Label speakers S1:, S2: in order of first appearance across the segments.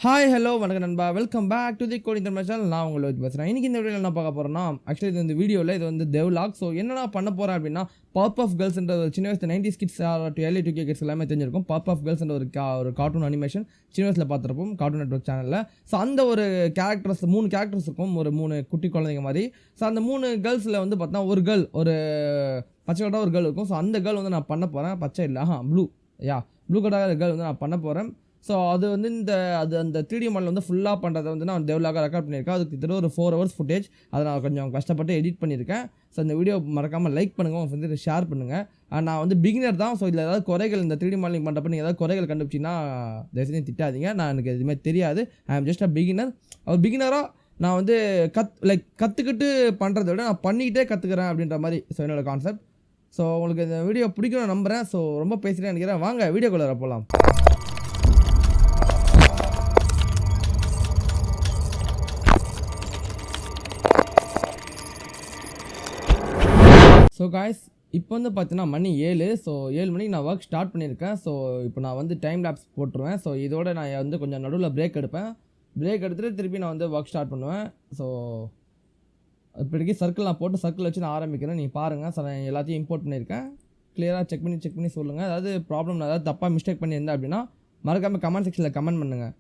S1: Hi hello வணக்கம் நண்பா, welcome back to the coding Tamil channel. நான் உங்களை வச்சு பேசுகிறேன். இன்றைக்கி இந்த வீடியோவில் என்ன பார்க்க போகிறேன்னா, ஆக்சுவலி இந்த வீடியோவில் இது வந்து Devlog. ஸோ என்னென்ன பண்ண போகிறேன் அப்படின்னா, 𝗀𝗶𝗿𝗀𝗶ன்ற ஒரு சின்ன வயசு 90s kids to early 2K kids எல்லாமே தெரிஞ்சிருக்கும். 𝗀𝗶𝗿𝗀𝗶ன்ற ஒரு கார்ட்டூன் அனிமேஷன் சின்ன வயசில் பார்த்துருப்போம் கார்ட்டூன் நெட்வொர்க் சேனலில். ஸோ அந்த ஒரு கேரக்டர்ஸ் 3 கேரக்டர்ஸ் இருக்கும், ஒரு 3 குட்டி குழந்தைங்க மாதிரி. ஸோ அந்த 3 கேர்ள்ஸில் வந்து பார்த்தா ஒரு கேர்ள், ஒரு பச்சை கலராக ஒரு கேர்ள் இருக்கும். ஸோ அந்த கேர்ள் வந்து நான் பண்ண போகிறேன். பச்சை இல்லை, ப்ளூ கலராக கேர்ள் வந்து நான் பண்ண போகிறேன். ஸோ அது வந்து அந்த 3D மாடல் வந்து ஃபுல்லாக பண்ணுறதை வந்து நான் Devlog ரெக்கார்ட் பண்ணியிருக்கேன். அதுக்கு கிட்ட ஒரு 4 hours ஃபுட்டேஜ். அதை நான் கொஞ்சம் கஷ்டப்பட்டு எடிட் பண்ணியிருக்கேன். ஸோ இந்த வீடியோ மறக்காமல் லைக் பண்ணுங்கள், உங்கள் ஃப்ரெண்ட்ஸ் ஷேர் பண்ணுங்கள். நான் வந்து பிகினர் தான். ஸோ இதில் ஏதாவது குறைகள், இந்த 3D மாடலிங் பண்ணுறப்ப நீங்கள் ஏதாவது குறைகள் கண்டுபிடிச்சின்னா தயவுசெய்து திட்டாதீங்க. எனக்கு எதுவுமே தெரியாது. ஐ ஆம் ஜஸ்ட் அ பிகினர். ஒரு பிகினராக நான் வந்து கற்றுக்கிட்டு பண்ணுறத விட நான் பண்ணிக்கிட்டே கற்றுக்கிறேன் அப்படின்ற மாதிரி ஸோ என்னோடய கான்செப்ட். ஸோ உங்களுக்கு இந்த வீடியோ பிடிக்கும்னு நம்புகிறேன். ஸோ ரொம்ப பேசுகிறேன் நினைக்கிறேன். வாங்க வீடியோக்குள்ளே போகலாம். ஸோ காய்ஸ், இப்போ வந்து பார்த்தீங்கன்னா மணி 7. ஸோ 7 மணிக்கு நான் ஒர்க் ஸ்டார்ட் பண்ணியிருக்கேன். ஸோ இப்போ நான் வந்து டைம் லேப்ஸ் போட்டுருவேன். ஸோ இதோட நான் வந்து கொஞ்சம் நடுவில் பிரேக் எடுப்பேன். பிரேக் எடுத்துகிட்டு திருப்பி நான் வந்து ஒர்க் ஸ்டார்ட் பண்ணுவேன். ஸோ இப்போதைக்கு சர்க்கிள் நான் போட்டு சர்க்கிள் வச்சு நான் ஆரம்பிக்கிறேன். நீங்கள் பாருங்கள். ஸோ நான் எல்லாத்தையும் இம்போர்ட் பண்ணியிருக்கேன். கிளியராக செக் பண்ணி சொல்லுங்கள். அதாவது ப்ராப்ளம் ஏதாவது தப்பாக மிஸ்டேக் பண்ணியிருந்தேன் அப்படின்னா மறக்காமல் கமெண்ட் செக்ஷனில் கமெண்ட் பண்ணுங்கள்.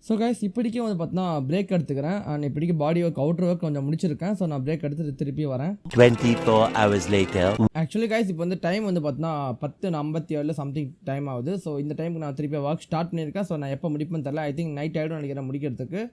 S1: ஸோ கைஸ் இப்படிக்கே வந்து பார்த்தீங்கன்னா பிரேக் எடுத்துக்கிறேன் அண்ட் இப்படிக்கு பாடி ஒர்க் அவுட்டர் ஒர்க் கொஞ்சம் முடிச்சிருக்கேன். ஸோ நான் பிரேக் எடுத்துட்டு திருப்பி வரேன்.
S2: 24 hours later.
S1: ஆக்சுவலி கைஸ் இப்போ வந்து டைம் வந்து பார்த்தீங்கன்னா 10:57 சம்திங் டைம் ஆகுது. ஸோ இந்த டைமுக்கு நான் திருப்பி ஒர்க் ஸ்டார்ட் பண்ணியிருக்கேன். ஸோ நான் எப்போ முடிப்பேன்னு தெரியல. ஐ திங்க் நைட் ஆகிடும் நினைக்கிறேன் முடிக்கிறதுக்கு.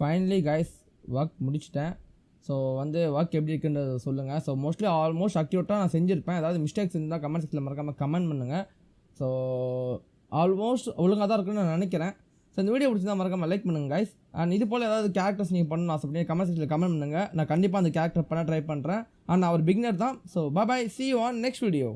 S1: ஃபைனலி கைஸ் ஒர்க் முடிச்சிட்டேன். ஸோ வந்து ஒர்க் எப்படி இருக்குன்றத சொல்லுங்கள். ஸோ மோஸ்ட்லி ஆல்மோஸ்ட் அக்யூரேட்டாக நான் செஞ்சுருப்பேன். ஏதாவது மிஸ்டேக்ஸ் இருந்தால் கமெண்ட் செக்ஷனில் மறக்காமல் கமெண்ட் பண்ணுங்கள். ஸோ ஆல்மோஸ்ட் ஒழுங்காக தான் இருக்குன்னு நான் நினைக்கிறேன். ஸோ இந்த வீடியோ பிடிச்சிருந்தா மறக்காமல் லைக் பண்ணுங்கள் கைஸ். அண்ட் இது போல் ஏதாவது கேரக்டர்ஸ் நீங்கள் பண்ணணும் ஆசைப்பட்டீங்க கமெண்ட் செக்ஷனில் கமெண்ட் பண்ணுங்கள். நான் கண்டிப்பாக அந்த கேரக்டர் பண்ண ட்ரை பண்ணுறேன். அண்ட் அவர் பிகினர் தான். So bye, see you on next video.